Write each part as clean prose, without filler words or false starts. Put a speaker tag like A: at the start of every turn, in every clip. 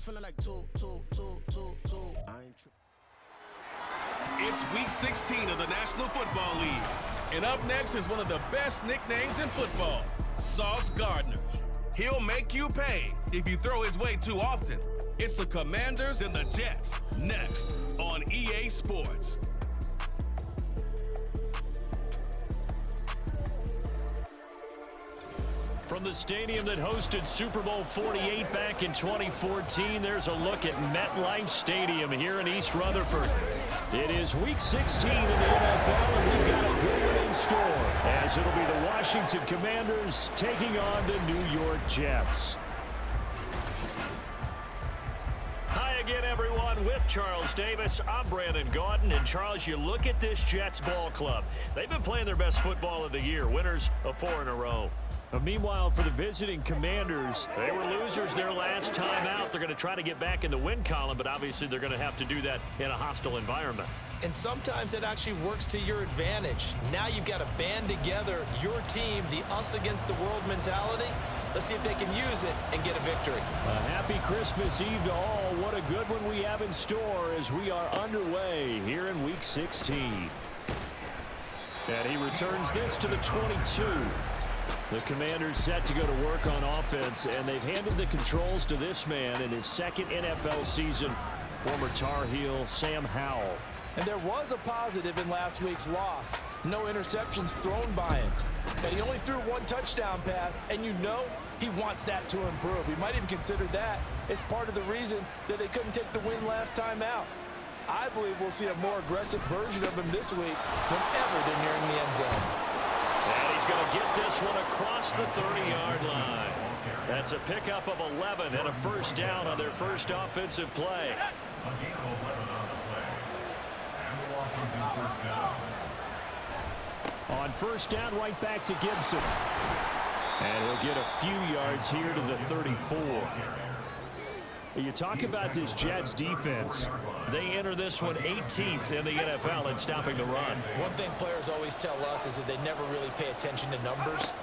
A: was feeling like two. I ain't tripping.
B: It's week 16 of the National Football League. And up next is one of the best nicknames in football, Sauce Gardner. He'll make you pay if you throw his way too often. It's the Commanders and the Jets next on EA Sports.
C: From the stadium that hosted Super Bowl 48 back in 2014, there's a look at MetLife Stadium here in East Rutherford. It is Week 16 in the NFL, and we've got a good one in store, as it'll be the Washington Commanders taking on the New York Jets. Hi again, everyone. With Charles Davis, I'm Brandon Gaudin. And Charles, you look at this Jets ball club. They've been playing their best football of the year, winners of 4 in a row. But meanwhile, for the visiting Commanders, they were losers their last time out. They're going to try to get back in the win column, but obviously they're going to have to do that in a hostile environment.
D: And sometimes it actually works to your advantage. Now you've got to band together your team, the us against the world mentality. Let's see if they can use it and get a victory.
C: A happy Christmas Eve to all. What a good one we have in store as we are underway here in Week 16. And he returns this to the 22. The Commanders set to go to work on offense, and they've handed the controls to this man in his second NFL season, former Tar Heel Sam Howell.
D: And there was a positive in last week's loss. No interceptions thrown by him. And he only threw 1 touchdown pass, and you know he wants that to improve. He might even consider that as part of the reason that they couldn't take the win last time out. I believe we'll see a more aggressive version of him this week whenever they're nearing the end zone.
C: And he's going to get this one across the 30-yard line. That's a pickup of 11 and a first down on their first offensive play. On first down, right back to Gibson. And he'll get a few yards here to the 34. You talk about this Jets defense. They enter this one 18th in the NFL in stopping the run.
D: One thing players always tell us is that they never really pay attention to numbers.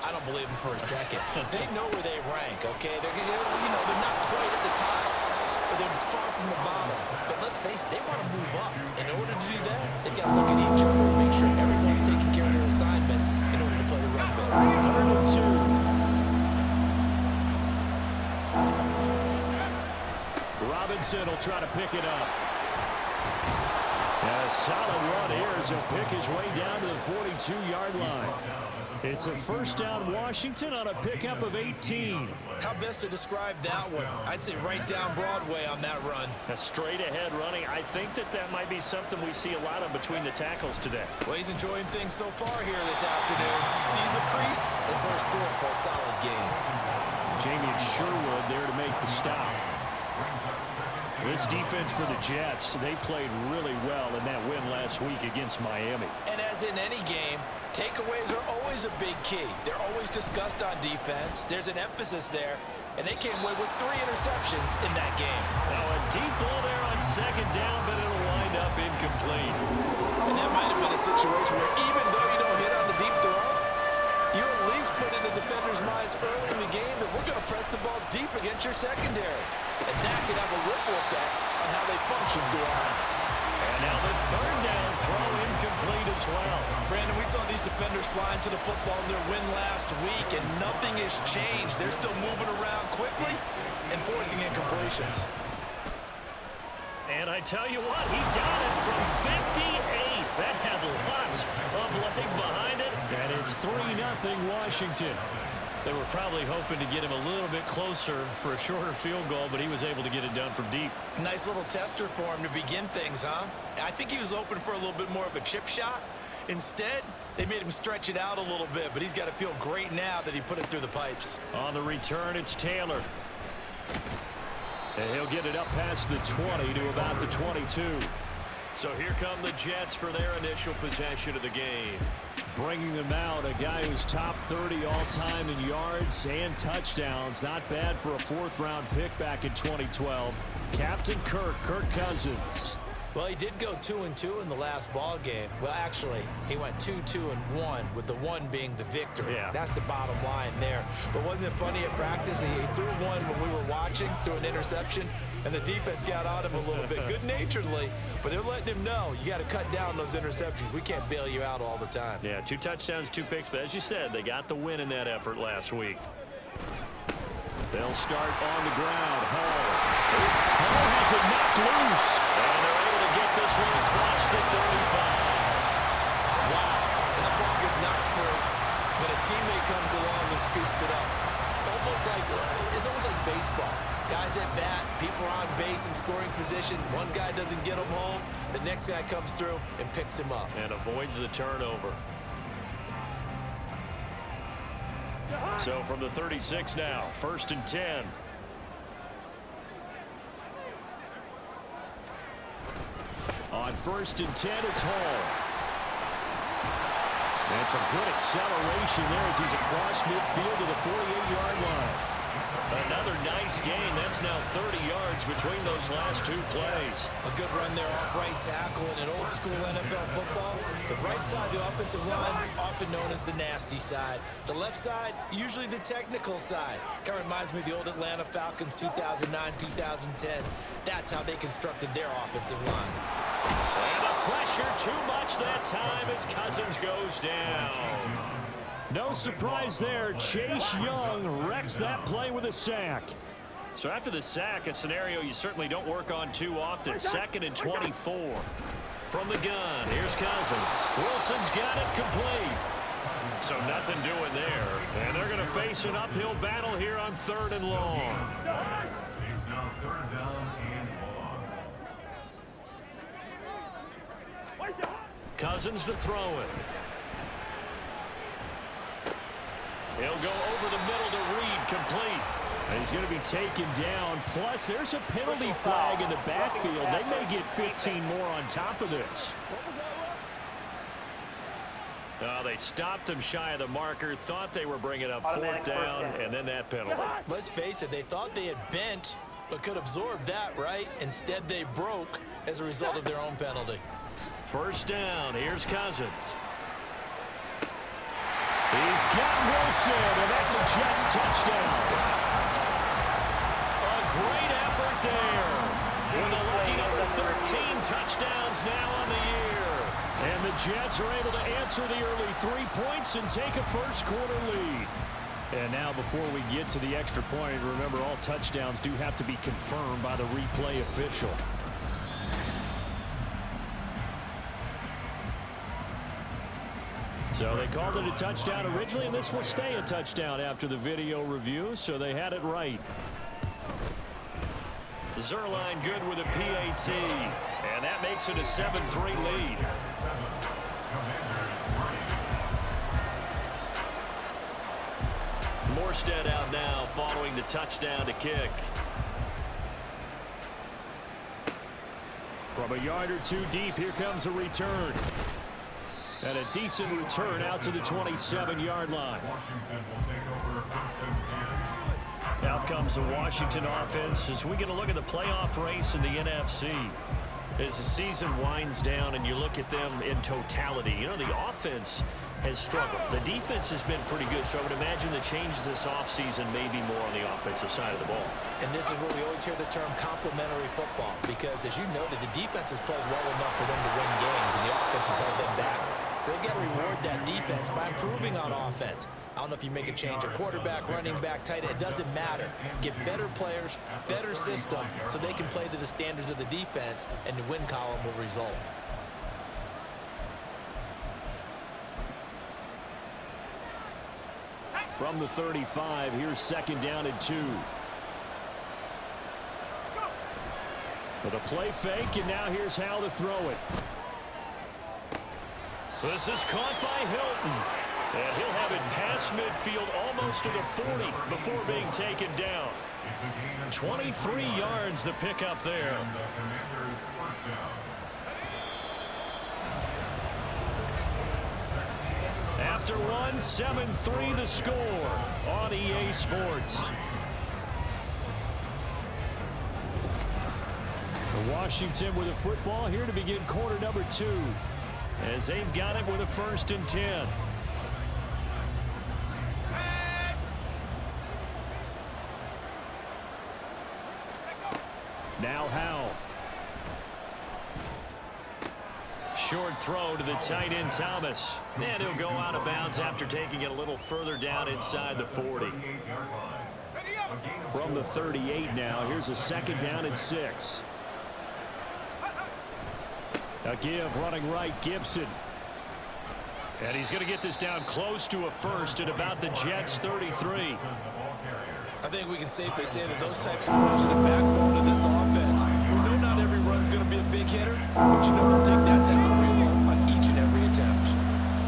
D: I don't believe them for a second. They know where they rank, okay? They're not quite at the top, but they're far from the bottom. But let's face it, they want to move up. In order to do that, they've got to look at each other and make sure everyone's taking care of their assignments in order to play the run better.
C: 3rd and 2. Robinson will try to pick it up. And a solid run here as he'll pick his way down to the 42-yard line. It's a first down Washington on a pickup of 18.
D: How best to describe that one? I'd say right down Broadway on that run.
C: A straight-ahead running. I think that might be something we see a lot of between the tackles today.
D: Well, he's enjoying things so far here this afternoon. Sees a crease and bursts through it for a solid gain.
C: Jamie Sherwood there to make the stop. This defense for the Jets, they played really well in that win last week against Miami.
D: And as in any game, takeaways are always a big key. They're always discussed on defense. There's an emphasis there, and they came away with 3 interceptions in that game.
C: Now a deep ball there on second down, but it'll wind up incomplete.
D: And that might have been a situation where even though you don't hit on the deep throw, you at least put in the defenders' minds early in the game that we're going to press the ball deep against your secondary. And that could have a ripple effect on how they function throughout.
C: And now the 3rd down throw incomplete as well.
D: Brandon, we saw these defenders flying to the football in their win last week, and nothing has changed. They're still moving around quickly and forcing incompletions.
C: And I tell you what, he got it from 58. That had lots of leg behind it. And it's 3-0 Washington. They were probably hoping to get him a little bit closer for a shorter field goal, but he was able to get it done from deep.
D: Nice little tester for him to begin things, huh? I think he was open for a little bit more of a chip shot. Instead, they made him stretch it out a little bit, but he's got to feel great now that he put it through the pipes.
C: On the return, it's Taylor. And he'll get it up past the 20 to about the 22. So here come the Jets for their initial possession of the game. Bringing them out, a guy who's top 30 all-time in yards and touchdowns. Not bad for a 4th-round pick back in 2012. Captain Kirk Cousins.
D: Well, he did go 2-2 in the last ball game. Well, actually, he went 2-2-1, with the one being the victory.
C: Yeah.
D: That's the bottom line there. But wasn't it funny at practice? He threw one when we were watching, threw an interception, and the defense got on him a little bit, good-naturedly. But they're letting him know, you got to cut down those interceptions. We can't bail you out all the time.
C: Yeah, 2 touchdowns, 2 picks. But as you said, they got the win in that effort last week. They'll start on the ground. Hall has it knocked loose. And they're able to get this one across the 35.
D: Wow, that ball gets knocked free, but a teammate comes along and scoops it up. It's almost like baseball. Guys at bat, people are on base in scoring position. One guy doesn't get him home. The next guy comes through and picks him up.
C: And avoids the turnover. So from the 36 now, 1st and 10. On 1st and 10, it's Hall. And some good acceleration there as he's across midfield to the 48-yard line. Another nice gain. That's now 30 yards between those last 2 plays.
D: A good run there off right tackle in an old-school NFL football. The right side of the offensive line, often known as the nasty side. The left side, usually the technical side. Kind of reminds me of the old Atlanta Falcons 2009-2010. That's how they constructed their offensive line.
C: And the pressure too much that time as Cousins goes down. No surprise there. Chase Young wrecks that play with a sack. So after the sack, a scenario you certainly don't work on too often. 2nd and 24. From the gun, here's Cousins. Wilson's got it complete. So nothing doing there. And they're going to face an uphill battle here on 3rd and long.
E: It's now 3rd down and long.
C: Cousins to throw it. He'll go over the middle to Reed, complete. And he's going to be taken down. Plus, there's a penalty flag in the backfield. They may get 15 more on top of this. They stopped him shy of the marker, thought they were bringing up 4th down, and then that penalty.
D: Let's face it, they thought they had bent, but could absorb that, right? Instead, they broke as a result of their own penalty.
C: 1st down, here's Cousins. He's got Wilson, and that's a Jets touchdown. A great effort there. With a lucky number 13 touchdowns now on the year. And the Jets are able to answer the early 3 points and take a first-quarter lead. And now before we get to the extra point, remember all touchdowns do have to be confirmed by the replay official. So they called it a touchdown originally, and this will stay a touchdown after the video review, so they had it right. Zerline good with a PAT, and that makes it a 7-3 lead. Morstead out now following the touchdown to kick. From a yard or 2 deep, here comes a return. And a decent return out to the 27-yard line. Out comes the Washington offense as we get a look at the playoff race in the NFC. As the season winds down and you look at them in totality, you know, the offense has struggled. The defense has been pretty good, so I would imagine the changes this offseason may be more on the offensive side of the ball.
D: And this is where we always hear the term complementary football, because as you noted, the defense has played well enough for them to win games, and the offense has held them back. So they've got to reward that defense by improving on offense. I don't know if you make a change, a quarterback, running back, tight end, it doesn't matter. Get better players, better system, so they can play to the standards of the defense, and the win column will result.
C: From the 35, here's 2nd down and 2. With a play fake, and now here's how to throw it. This is caught by Hilton. And he'll have it past midfield almost to the 40 before being taken down. 23 yards the pickup there. After one, 7-3 the score on EA Sports. Washington with a football here to begin quarter number 2. As they've got it with a 1st and 10. Now Howell. Short throw to the tight end Thomas. And he'll go out of bounds after taking it a little further down inside the 40. From the 38 now, here's a 2nd down and 6. A give running right, Gibson. And he's going to get this down close to a 1st at about the Jets' 33.
D: I think we can safely say that those types of plays are the backbone of this offense. We know not every run's going to be a big hitter, but you know they'll take that type of result on each and every attempt.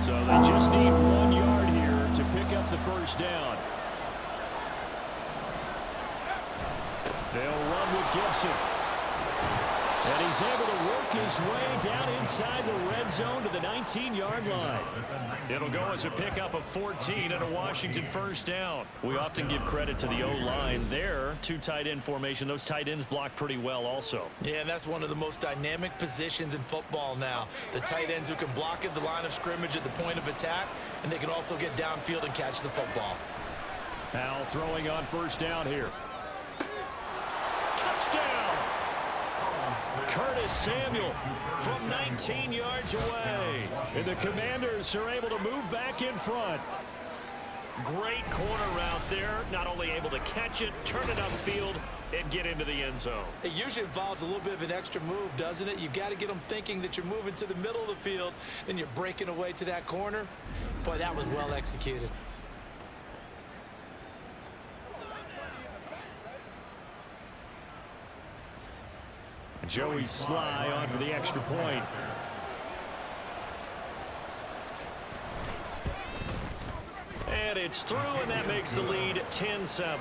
C: So they just need 1 yard here to pick up the 1st down. They'll run with Gibson. And he's able to work his way down inside the red zone to the 19-yard line. It'll go as a pickup of 14 and a Washington 1st down. We often give credit to the O-line there. 2 tight end formation. Those tight ends block pretty well also.
D: Yeah, and that's one of the most dynamic positions in football now. The tight ends who can block at the line of scrimmage at the point of attack, and they can also get downfield and catch the football.
C: Howell throwing on 1st down here. Touchdown! Curtis Samuel from 19 yards away. And the Commanders are able to move back in front. Great corner route there. Not only able to catch it, turn it upfield, and get into the end zone.
D: It usually involves a little bit of an extra move, doesn't it? You've got to get them thinking that you're moving to the middle of the field, and you're breaking away to that corner. Boy, that was well executed.
C: Joey Sly on for the extra point. And it's through, and that makes the lead 10-7.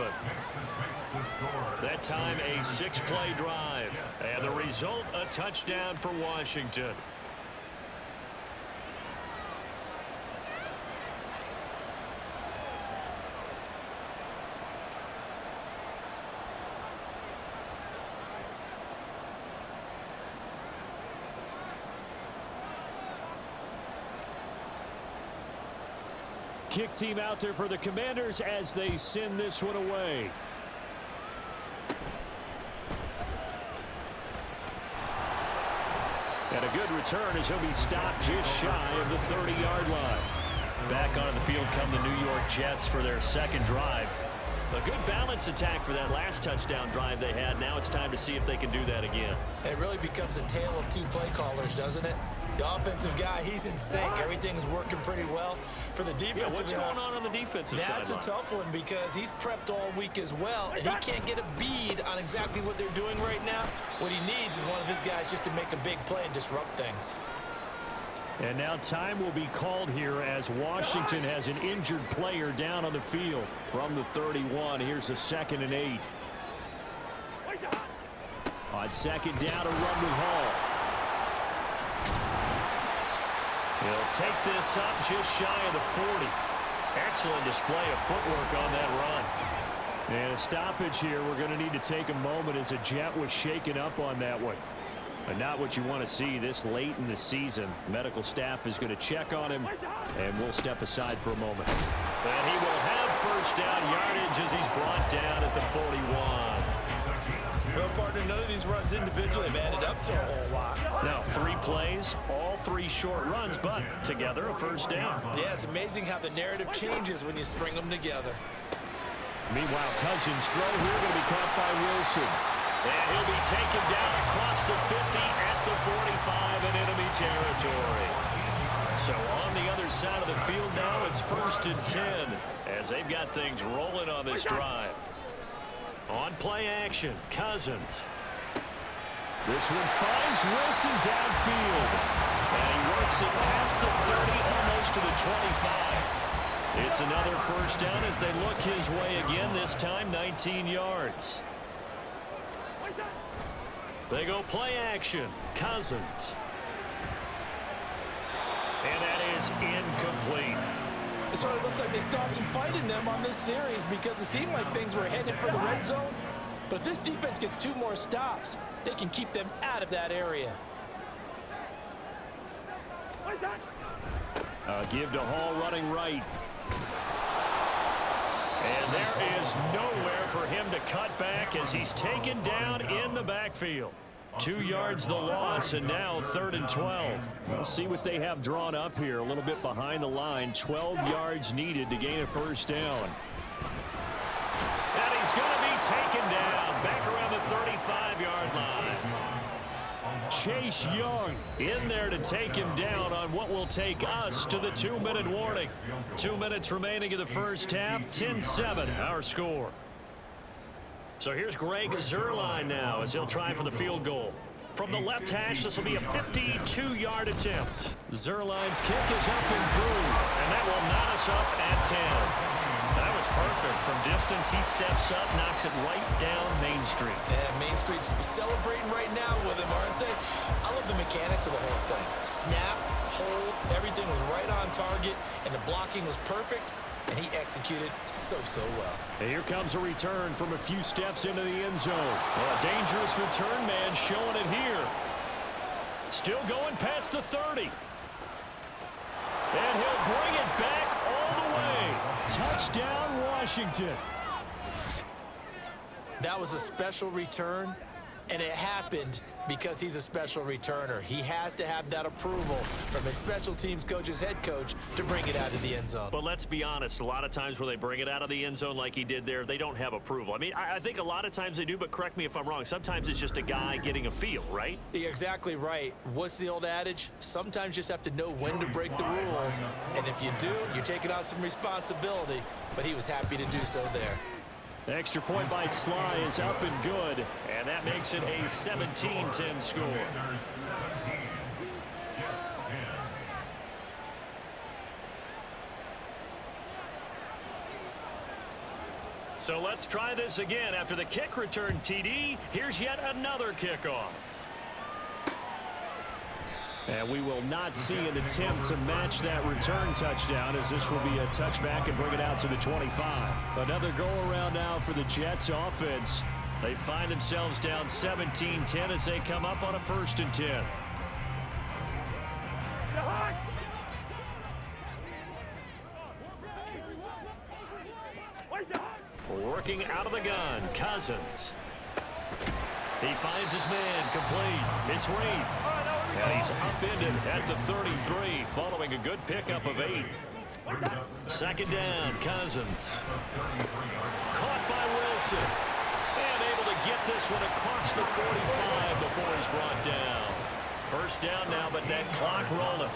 C: That time a 6-play drive. And the result, a touchdown for Washington. Kick team out there for the Commanders as they send this one away. And a good return as he'll be stopped just shy of the 30-yard line. Back onto the field come the New York Jets for their 2nd drive. A good balance attack for that last touchdown drive they had. Now it's time to see if they can do that again.
D: It really becomes a tale of 2 play callers, doesn't it? The offensive guy, he's in sync. Everything's working pretty well. For the defensive
C: what's going on the defensive side?
D: That's a tough one because he's prepped all week as well, and he can't get a bead on exactly what they're doing right now. What he needs is one of his guys just to make a big play and disrupt things.
C: And now time will be called here as Washington has an injured player down on the field. From the 31, here's a 2nd and 8. On 2nd down, a run with Hall. He'll take this up just shy of the 40. Excellent display of footwork on that run. And a stoppage here. We're going to need to take a moment as a Jet was shaken up on that one. But not what you want to see this late in the season. Medical staff is going to check on him, and we'll step aside for a moment. And he will have 1st down yardage as he's brought down at the 41.
D: Well, partner, none of these runs individually have added up to a whole lot.
C: Now 3 plays, all 3 short runs, but together a 1st down.
D: Yeah, it's amazing how the narrative changes when you string them together.
C: Meanwhile, Cousins' throw here going to be caught by Wilson. And he'll be taken down across the 50 at the 45 in enemy territory. So on the other side of the field now, it's 1st and 10 as they've got things rolling on this drive. On play action, Cousins. This one finds Wilson downfield. And he works it past the 30, almost to the 25. It's another 1st down as they look his way again, this time 19 yards. They go play action, Cousins. And that is incomplete.
D: It sort of looks like they stopped some fight in them on this series because it seemed like things were headed for the red zone. But if this defense gets 2 more stops, they can keep them out of that area.
C: Give to Hall running right. And there is nowhere for him to cut back as he's taken down in the backfield. 2 yards the loss, and now 3rd and 12. We'll see what they have drawn up here. A little bit behind the line. 12 yards needed to gain a first down. And he's going to be taken down back around the 35-yard line. Chase Young in there to take him down on what will take us to the 2-minute warning. 2 minutes remaining in the first half. 10-7 our score. So here's Greg Zuerlein now as he'll try for the field goal. From the left hash, this will be a 52-yard attempt. Zuerlein's kick is up and through, and that will knot us up at 10. That was perfect. From distance, he steps up, knocks it right down Main Street.
D: And Main Street's celebrating right now with him, aren't they? I love the mechanics of the whole thing. Snap, hold, everything was right on target, and the blocking was perfect, and he executed so well.
C: And here comes a return from a few steps into the end zone. Well, a dangerous return man showing it here. Still going past the 30. And he'll bring it back all the way. Touchdown, Washington.
D: That was a special return, and it happened because he's a special returner. He has to have that approval from his special teams coach's head coach to bring it out of the end zone.
C: But let's be honest, a lot of times where they bring it out of the end zone like he did there, they don't have approval. I mean, I think a lot of times they do, but correct me if I'm wrong. Sometimes it's just a guy getting a feel, right?
D: You're exactly right. What's the old adage? Sometimes you just have to know when to break the rules. And if you do, you're taking on some responsibility. But he was happy to do so there.
C: The extra point by Sly is up and good, and that makes it a 17-10 score. So let's try this again. After the kick return TD, here's yet another kickoff. And we will not see an attempt to match that return touchdown, as this will be a touchback and bring it out to the 25. Another go-around now for the Jets offense. They find themselves down 17-10 as they come up on a 1st and 10. Working out of the gun, Cousins. He finds his man, complete. It's Reed. And he's upended at the 33, following a good pickup of 8. 2nd down, Cousins. Caught by Wilson. And able to get this one across the 45 before he's brought down. 1st down now, but that clock rolling.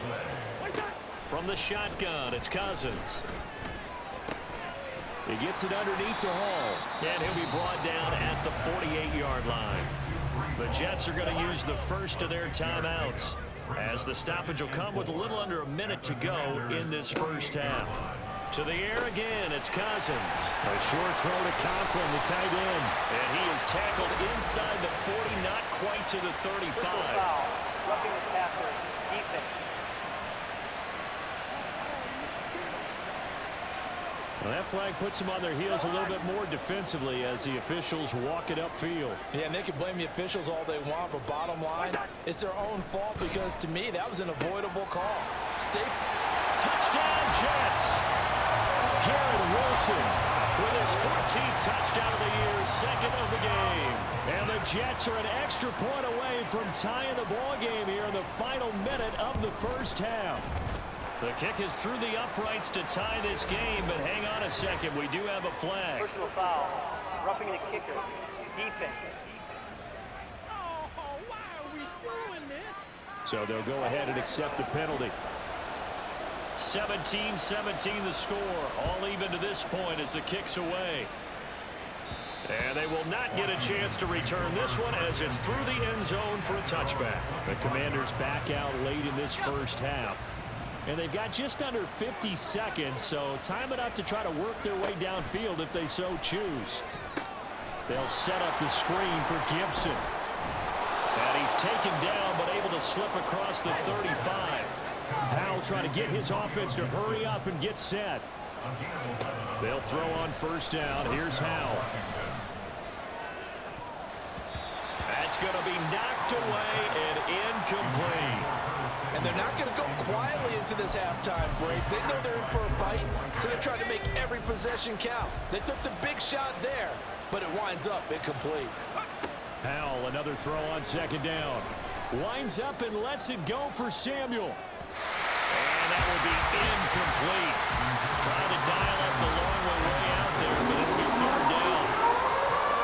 C: From the shotgun, it's Cousins. He gets it underneath to Hall. And he'll be brought down at the 48-yard line. The Jets are going to use the first of their timeouts, as the stoppage will come with a little under a minute to go in this first half. To the air again, it's Cousins. A short throw to Conklin, the tight end. And he is tackled inside the 40, not quite to the 35.
F: Roughing the passer, defense.
C: Well, that flag puts them on their heels a little bit more defensively as the officials walk it upfield.
D: Yeah, and they can blame the officials all they want, but bottom line, it's their own fault because, to me, that was an avoidable call.
C: Touchdown, Jets! Garrett Wilson with his 14th touchdown of the year, 2nd of the game. And the Jets are an extra point away from tying the ball game here in the final minute of the first half. The kick is through the uprights to tie this game, but hang on a second. We do have a flag.
F: Personal foul. Roughing the kicker. Defense.
E: Oh, why are we doing this?
C: So they'll go ahead and accept the penalty. 17-17 the score. All even to this point as the kick's away. And they will not get a chance to return this one as it's through the end zone for a touchback. The Commanders back out late in this first half. And they've got just under 50 seconds, so time enough to try to work their way downfield if they so choose. They'll set up the screen for Gibson. And he's taken down, but able to slip across the 35. Powell trying to get his offense to hurry up and get set. They'll throw on 1st down. Here's Howell. going to be knocked away and incomplete.
D: And they're not going to go quietly into this halftime break. They know they're in for a fight, so they're trying to make every possession count. They took the big shot there, but it winds up incomplete.
C: Howell, another throw on second down. Winds up and lets it go for Samuel. And that will be incomplete. Trying to dial up the long way out there, but it'll be third down.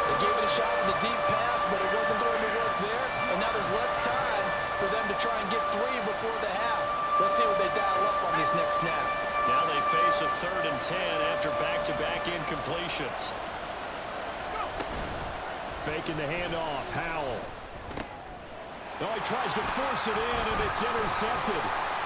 D: They gave it a shot with a deep pass, but it wasn't going to work there. And now there's less time for them to try and get three before the half. Let's see what they dial up on this next snap.
C: Now they face a 3rd and 10 after back-to-back incompletions. Faking the handoff, Howell. Oh, he tries to force it in, and it's intercepted.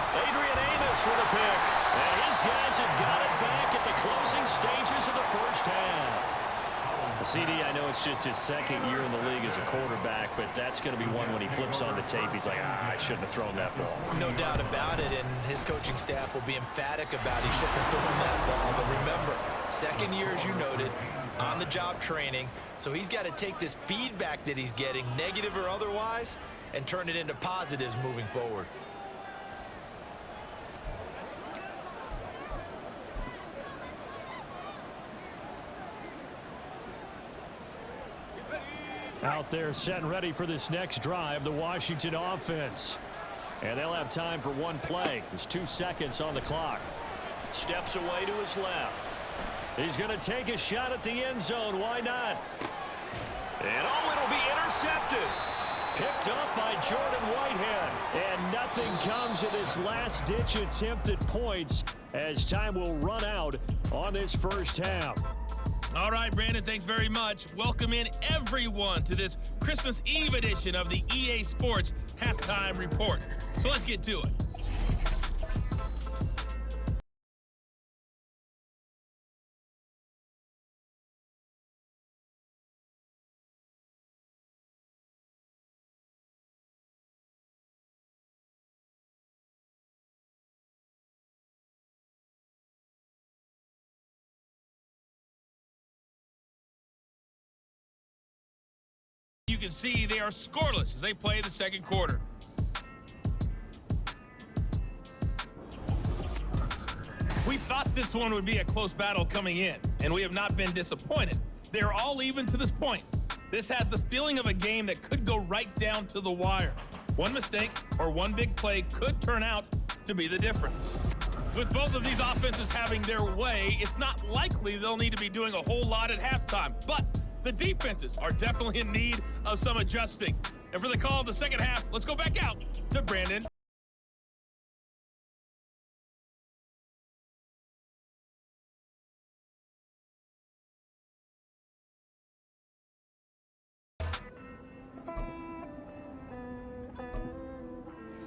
C: Adrian Amos with a pick. And his guys have got it back at the closing stages of the first half. CD, I know it's just his 2nd year in the league as a quarterback, but that's going to be one when he flips on the tape. He's like, I shouldn't have thrown that ball.
D: No doubt about it, and his coaching staff will be emphatic about he shouldn't have thrown that ball. But remember, 2nd year, as you noted, on-the-job training, so he's got to take this feedback that he's getting, negative or otherwise, and turn it into positives moving forward.
C: Out there set and ready for this next drive, the Washington offense. And they'll have time for one play. There's 2 seconds on the clock. Steps away to his left. He's going to take a shot at the end zone. Why not? And it'll be intercepted. Picked up by Jordan Whitehead. And nothing comes of this last-ditch attempt at points as time will run out on this first half.
G: All right, Brandon, thanks very much. Welcome in everyone to this Christmas Eve edition of the EA Sports Halftime Report. So let's get to it. You can see they are scoreless as they play the second quarter. We thought this one would be a close battle coming in, and we have not been disappointed. They're all even to this point. This has the feeling of a game that could go right down to the wire. One mistake or one big play could turn out to be the difference. With both of these offenses having their way, it's not likely they'll need to be doing a whole lot at halftime, but the defenses are definitely in need of some adjusting. And for the call of the second half, let's go back out to Brandon.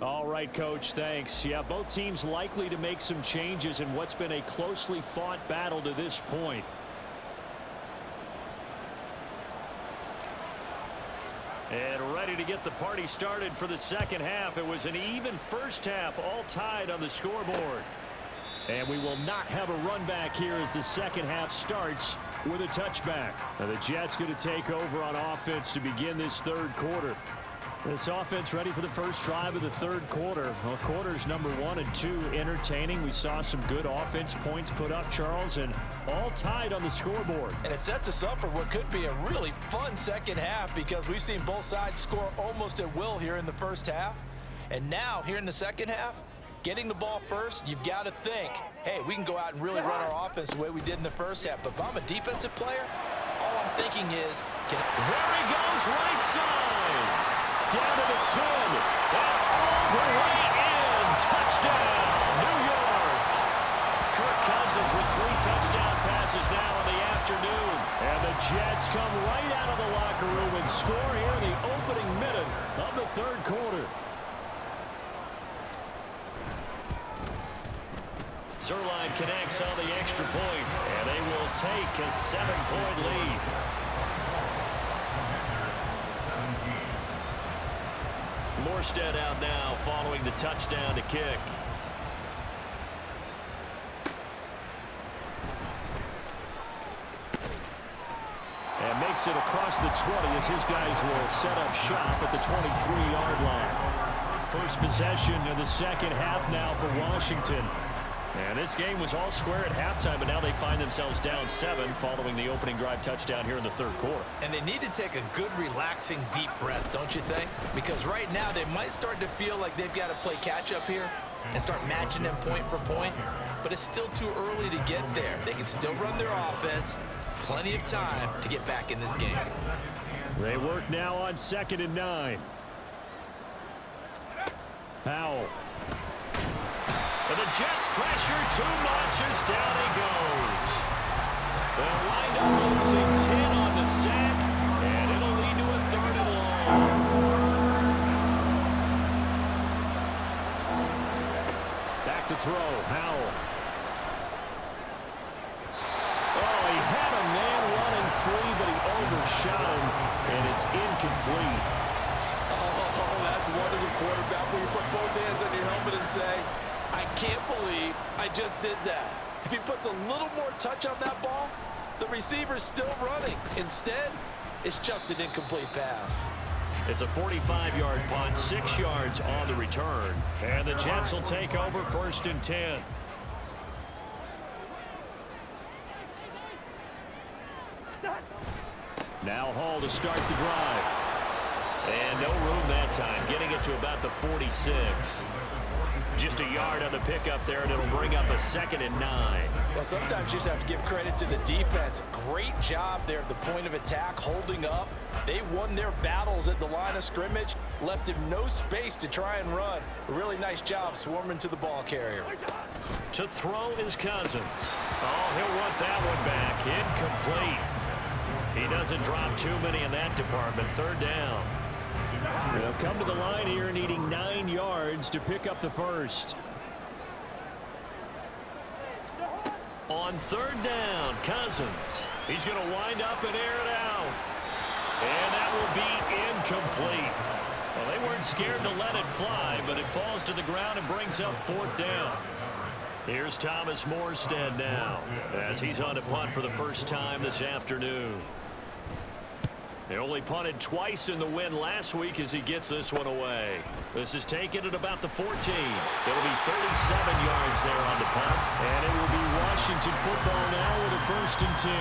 C: All right, Coach, thanks. Yeah, both teams likely to make some changes in what's been a closely fought battle to this point. And ready to get the party started for the second half. It was an even first half, all tied on the scoreboard. And we will not have a run back here as the second half starts with a touchback. Now the Jets going to take over on offense to begin this third quarter. This offense ready for the first drive of the third quarter. Well, quarters number 1 and 2 entertaining. We saw some good offense points put up, Charles, and all tied on the scoreboard.
D: And it sets us up for what could be a really fun second half because we've seen both sides score almost at will here in the first half. And now, here in the second half, getting the ball first, you've got to think, hey, we can go out and really run our offense the way we did in the first half. But if I'm a defensive player, all I'm thinking is, there
C: he goes, right side. Down to the 10, and all the way in. Touchdown, New York. Kirk Cousins with 3 touchdown passes now in the afternoon. And the Jets come right out of the locker room and score here in the opening minute of the third quarter. Zerline connects on the extra point, and they will take a 7-point lead. Morstead out now following the touchdown to kick. And makes takes it across the 20 as his guys will set up shop at the 23-yard line. First possession of the second half now for Washington. And this game was all square at halftime, but now they find themselves down 7 following the opening drive touchdown here in the third quarter.
D: And they need to take a good, relaxing, deep breath, don't you think? Because right now they might start to feel like they've got to play catch-up here and start matching them point for point. But it's still too early to get there. They can still run their offense. Plenty of time to get back in this game.
C: They work now on 2nd and 9. Powell. And the Jets pressure too much as down he goes. They'll wind up losing 10 on the sack, and it'll lead to a 3rd and long. Back to throw, Howell. Oh, he had a man running free, but he overshot him, and it's incomplete.
H: Oh, that's wonderful quarterback when you put both hands on your helmet and say, I can't believe I just did that. If he puts a little more touch on that ball, the receiver's still running. Instead, it's just an incomplete pass.
C: It's a 45-yard punt, 6 yards on the return. And the Jets will take over 1st and 10. Now Hall to start the drive. And no room that time, getting it to about the 46. Just a yard on the pickup there, and it'll bring up a 2nd and 9.
D: Well, sometimes you just have to give credit to the defense. Great job there at the point of attack, holding up. They won their battles at the line of scrimmage, left him no space to try and run. A really nice job swarming to the ball carrier.
C: To throw is Cousins. Oh, he'll want that one back. Incomplete. He doesn't drop too many in that department. 3rd down. They'll come to the line here needing 9 yards to pick up the first. On 3rd down, Cousins. He's going to wind up and air it out. And that will be incomplete. Well, they weren't scared to let it fly, but it falls to the ground and brings up 4th down. Here's Thomas Morstead now as he's on to punt for the first time this afternoon. They only punted twice in the win last week as he gets this one away. This is taken at about the 14. It'll be 37 yards there on the punt. And it will be Washington football now with a 1st and 10.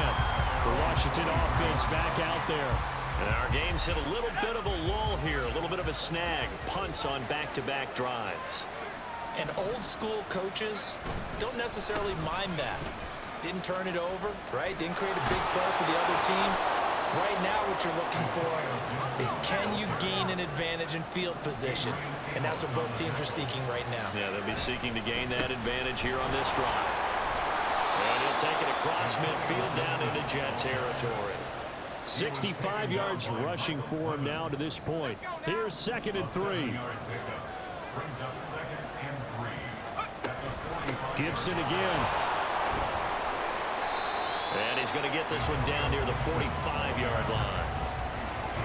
C: The Washington offense back out there. And our game's hit a little bit of a lull here, a little bit of a snag. Punts on back-to-back drives.
D: And old school coaches don't necessarily mind that. Didn't turn it over, right? Didn't create a big play for the other team. Right now what you're looking for is can you gain an advantage in field position? And that's what both teams are seeking right now.
C: Yeah, they'll be seeking to gain that advantage here on this drive. And he'll take it across midfield down into Jet territory. 65 yards rushing for him now to this point. Here's 2nd and 3. Gibson again. And he's going to get this one down near the 45-yard line.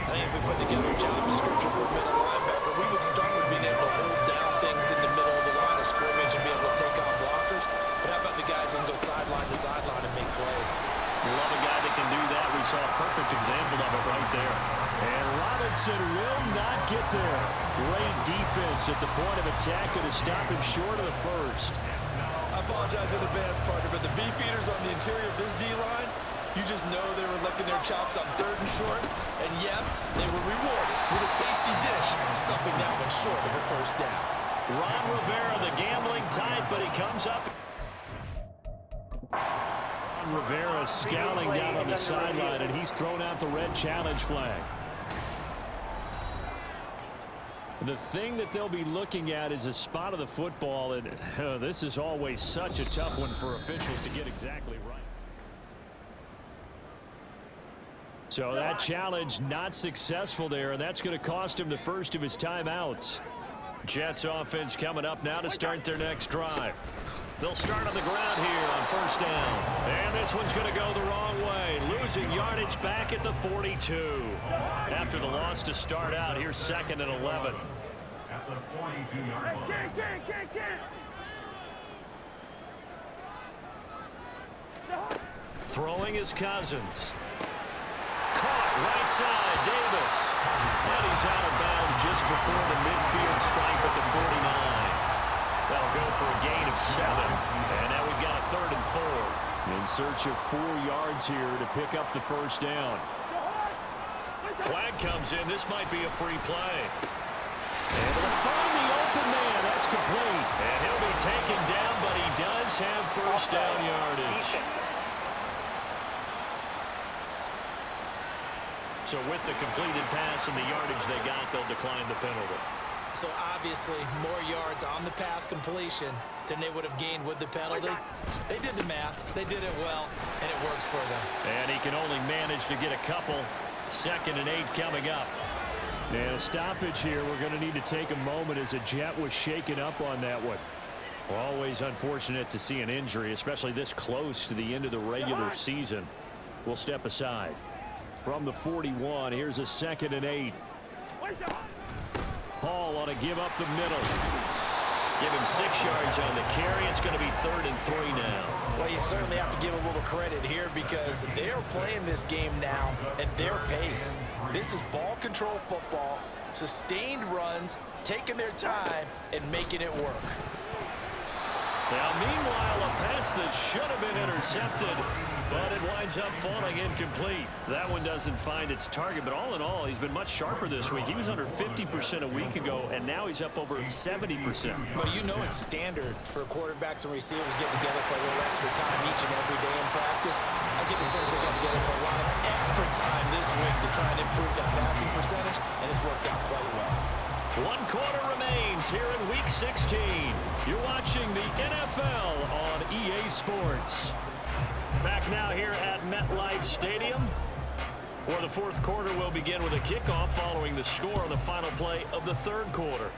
D: I think if we put together a job description for a middle linebacker, we would start with being able to hold down things in the middle of the line of scrimmage and be able to take on blockers. But how about the guys who can go sideline to sideline and make plays?
C: Love a guy that can do that. We saw a perfect example of it right there. And Robinson will not get there. Great defense at the point of attack, and to stop him short of the first.
D: I apologize in advance, partner, but the beefeaters on the interior of this D-line, you just know they were licking their chops on 3rd and short. And yes, they were rewarded with a tasty dish, stuffing that one short of a 1st down.
C: Ron Rivera, the gambling type, but he comes up. Ron Rivera scowling down on the sideline, and he's thrown out the red challenge flag. The thing that they'll be looking at is a spot of the football, and this is always such a tough one for officials to get exactly right. So that challenge not successful there, and that's going to cost him the first of his timeouts. Jets offense coming up now to start their next drive. They'll start on the ground here on 1st down. And this one's going to go the wrong way. Losing yardage back at the 42. After the loss to start out, here's 2nd and 11.
E: At the 42-yard line.
C: Throwing is Cousins. Caught. Right side, Davis. And he's out of bounds just before the midfield stripe at the 49. That'll go for a gain of 7. And now we've got a 3rd and 4.
I: In search of 4 yards here to pick up the first down.
C: Flag comes in. This might be a free play. Able to find the open man. That's complete. And he'll be taken down, but he does have first down yardage. So with the completed pass and the yardage they got, they'll decline the penalty.
D: So obviously more yards on the pass completion than they would have gained with the penalty. They did the math. They did it well, and it works for them.
C: And he can only manage to get a couple. 2nd and 8 coming up.
I: Now, stoppage here. We're going to need to take a moment as a Jet was shaken up on that one.
C: Always unfortunate to see an injury, especially this close to the end of the regular season. We'll step aside.
I: From the 41, here's a 2nd and 8. Hall ought to give up the middle.
C: Give him 6 yards on the carry. It's going to be 3rd and 3 now.
D: Well, you certainly have to give a little credit here because they're playing this game now at their pace. This is ball control football, sustained runs, taking their time, and making it work.
C: Now, meanwhile, a pass that should have been intercepted, but it winds up falling incomplete.
I: That one doesn't find its target, but all in all, he's been much sharper this week. He was under 50% a week ago, and now he's up over 70%.
D: Well, you know it's standard for quarterbacks and receivers getting together for a little extra time each and every day in practice. I get the sense they got together for a lot of extra time this week to try and improve that passing percentage, and it's worked out quite well.
C: 1 quarter remains here in Week 16. You're watching the NFL on EA Sports. Back now here at MetLife Stadium, where the 4th quarter will begin with a kickoff following the score on the final play of the 3rd quarter.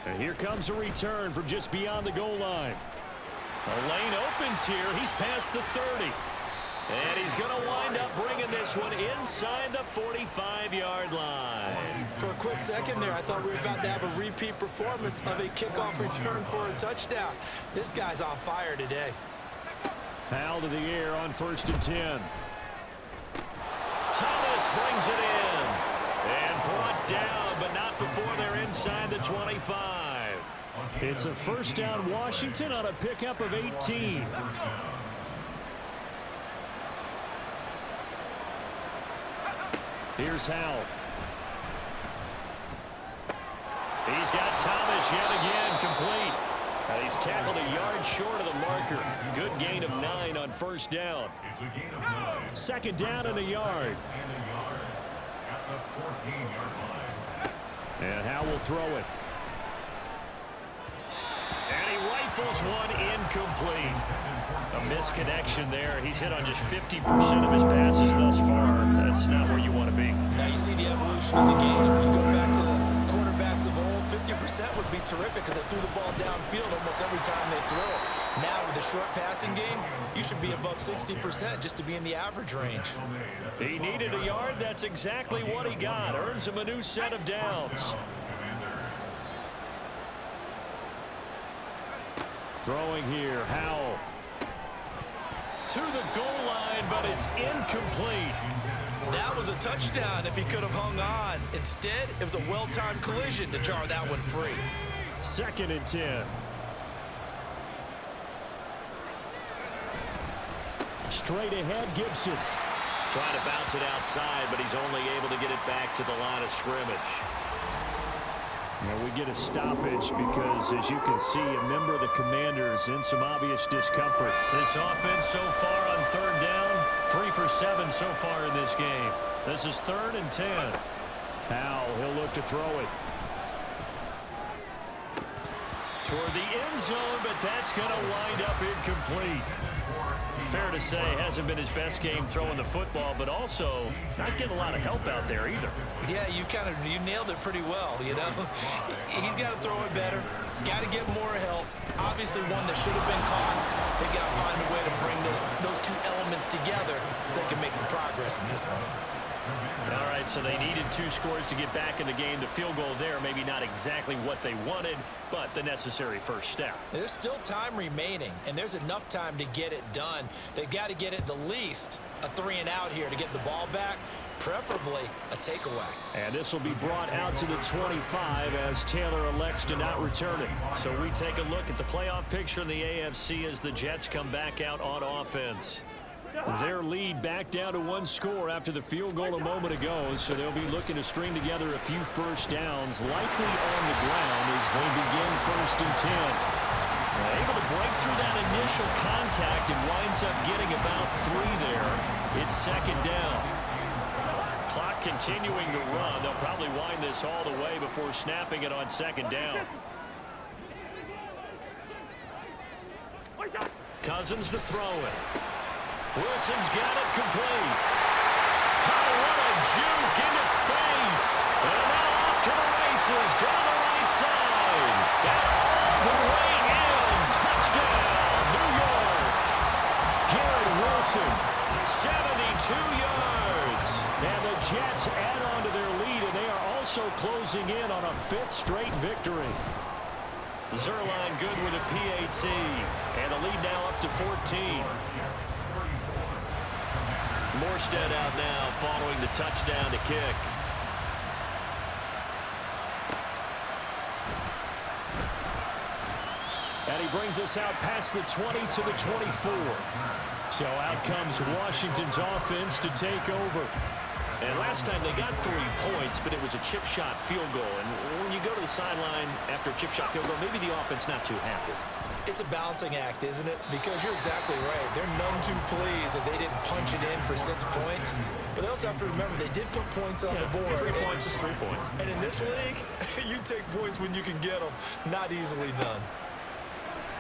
I: And here comes a return from just beyond the goal line.
C: A lane opens here. He's past the 30. And he's going to wind up bringing this one inside the 45-yard line.
D: For a quick second there, I thought we were about to have a repeat performance of a kickoff return for a touchdown. This guy's on fire today.
I: Howell to the air on 1st and 10.
C: Thomas brings it in. And brought down, but not before they're inside the 25.
I: It's a first down Washington on a pickup of 18. Here's Howell.
C: He's got Thomas yet again complete. And he's tackled a yard short of the marker. Good gain of 9 on 1st down.
I: 2nd down and a yard. And Howell will throw it.
C: And he rifles one incomplete. A misconnection there. He's hit on just 50% of his passes thus far. That's not where you want to be.
D: Now you see the evolution of the game. You go back to the quarterbacks of old, 50% would be terrific because they threw the ball downfield almost every time they throw it. Now with the short passing game, you should be above 60% just to be in the average range.
C: He needed a yard. That's exactly what he got. Earns him a new set of downs.
I: Throwing here, Howell.
C: To the goal line, but it's incomplete.
D: That was a touchdown if he could have hung on. Instead, it was a well-timed collision to jar that one free.
I: 2nd and 10. Straight ahead, Gibson.
C: Trying to bounce it outside, but he's only able to get it back to the line of scrimmage.
I: Now we get a stoppage because, as you can see, a member of the Commanders in some obvious discomfort.
C: This offense so far on 3rd down, 3 for 7 so far in this game. This is 3rd and 10.
I: Howell, he'll look to throw it.
C: Toward the end zone, but that's going to wind up incomplete. Fair to say, hasn't been his best game throwing the football, but also not getting a lot of help out there either.
D: Yeah, you nailed it pretty well, you know. He's got to throw it better. Got to get more help. Obviously one that should have been caught. They've got to find a way to bring those two elements together so they can make some progress in this one.
C: All right, right, so they needed 2 scores to get back in the game. The field goal there, maybe not exactly what they wanted, but the necessary first step.
D: There's still time remaining, and there's enough time to get it done. They've got to get at the least a 3-and-out here to get the ball back, preferably a takeaway.
I: And this will be brought out to the 25 as Taylor elects to not return it.
C: So we take a look at the playoff picture in the AFC as the Jets come back out on offense.
I: Their lead back down to 1 score after the field goal a moment ago, so they'll be looking to string together a few first downs, likely on the ground as they begin 1st and 10.
C: Able to break through that initial contact and winds up getting about 3 there. It's 2nd down. Clock continuing to run. They'll probably wind this all the way before snapping it on 2nd down. Cousins to throw it. Wilson's got it complete. Oh, what a juke into space. And now off to the races down the right side. And all the way in. Touchdown, New York.
I: Garrett Wilson.
C: 72 yards.
I: And the Jets add on to their lead, and they are also closing in on a 5th straight victory.
C: Zerline good with a PAT. And the lead now up to 14. Morstead out now following the touchdown to kick.
I: And he brings us out past the 20 to the 24. So out comes Washington's offense to take over.
C: And last time they got 3 points, but it was a chip shot field goal. And when you go to the sideline after a chip shot field goal, maybe the offense not too happy.
D: It's a balancing act, isn't it? Because you're exactly right. They're none too pleased that they didn't punch it in for 6 points. But they also have to remember they did put points on the board.
C: 3 points is 3 points.
D: And in this league, you take points when you can get them. Not easily done.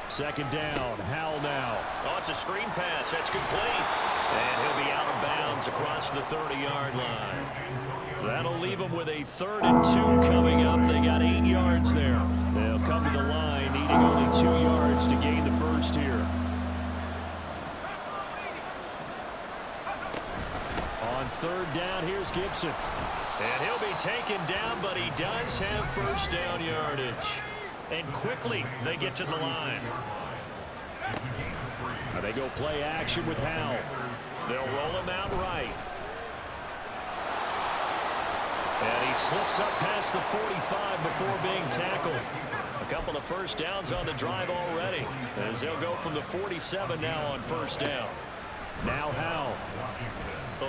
I: 2nd down. Howell now.
C: Oh, it's a screen pass. That's complete. And he'll be out of bounds across the 30-yard line. That'll leave them with a 3rd and 2 coming up. They got 8 yards there.
I: They'll come to the line, needing only 2 yards to gain the first here. On 3rd down, here's Gibson.
C: And he'll be taken down, but he does have first down yardage. And quickly, they get to the line.
I: Now they go play action with Howell.
C: They'll roll him out right.
I: And he slips up past the 45 before being tackled.
C: A couple of first downs on the drive already, as they'll go from the 47 now on 1st down.
I: Now Howell.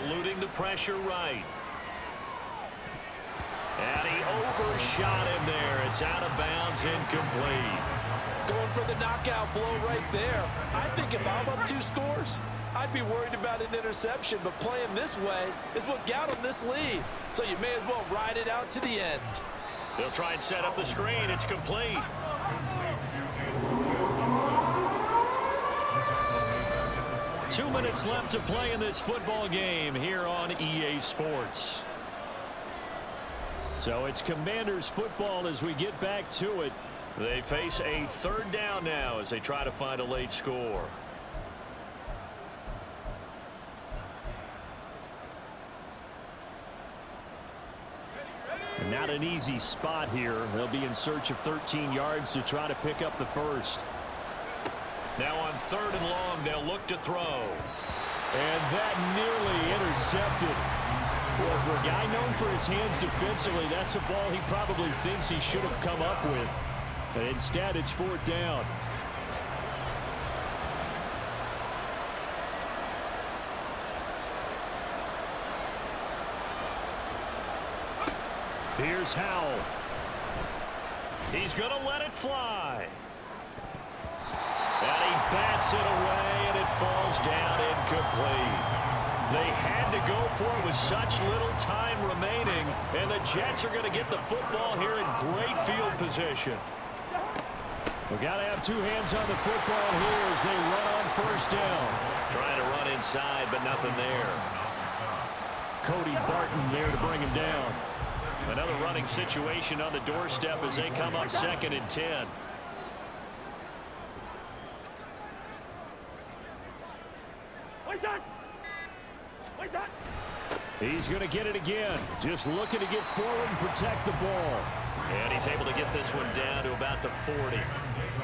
C: Eluding the pressure right. And he overshot him there. It's out of bounds, incomplete.
H: Going for the knockout blow right there. I think if I'm up 2 scores, I'd be worried about an interception, but playing this way is what got them this lead. So you may as well ride it out to the end.
C: They'll try and set up the screen. It's complete. Two minutes left to play in this football game here on EA Sports.
I: So it's Commanders football as we get back to it.
C: They face a 3rd down now as they try to find a late score.
I: Not an easy spot here. They'll be in search of 13 yards to try to pick up the first.
C: Now on 3rd and long, they'll look to throw.
I: And that nearly intercepted. Well, for a guy known for his hands defensively, that's a ball he probably thinks he should have come up with. But instead, it's 4th down. Here's Howell.
C: He's going to let it fly. And he bats it away, and it falls down incomplete. They had to go for it with such little time remaining, and the Jets are going to get the football here in great field position.
I: We've got to have 2 hands on the football here as they run on 1st down.
C: Trying to run inside, but nothing there.
I: Cody Barton there to bring him down.
C: Another running situation on the doorstep as they come up 2nd and 10.
I: He's going to get it again. Just looking to get forward and protect the ball.
C: And he's able to get this one down to about the 40.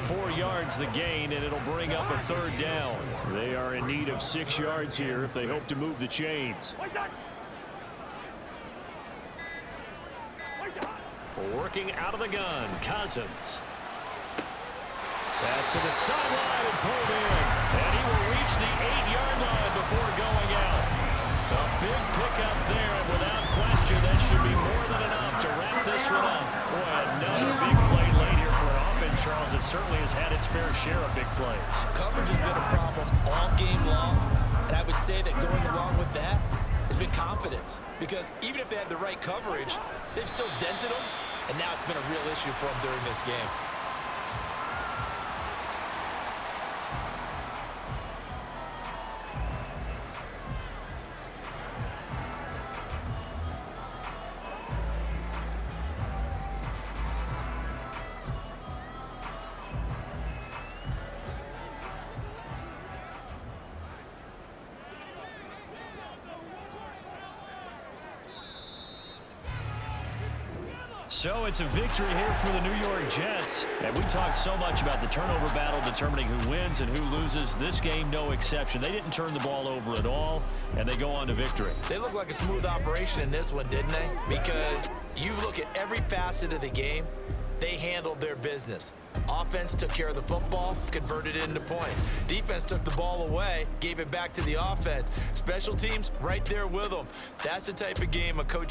I: 4 yards the gain, and it'll bring up a 3rd down. They are in need of 6 yards here if they hope to move the chains.
C: Working out of the gun, Cousins.
I: Pass to the sideline and pulled in.
C: And he will reach the 8-yard line before going out. A big pickup there, and without question, that should be more than enough to wrap this one up. Boy, another big play late here for an offense, Charles, that certainly has had its fair share of big plays.
D: Coverage has been a problem all game long, and I would say that going along with that has been confidence. Because even if they had the right coverage, they've still dented them, and now it's been a real issue for them during this game.
C: So it's a victory here for the New York Jets. And we talked so much about the turnover battle determining who wins and who loses. This game, no exception. They didn't turn the ball over at all, and they go on to victory.
D: They look like a smooth operation in this one, didn't they? Because you look at every facet of the game, they handled their business. Offense took care of the football, converted it into point. Defense took the ball away, gave it back to the offense. Special teams right there with them. That's the type of game a coach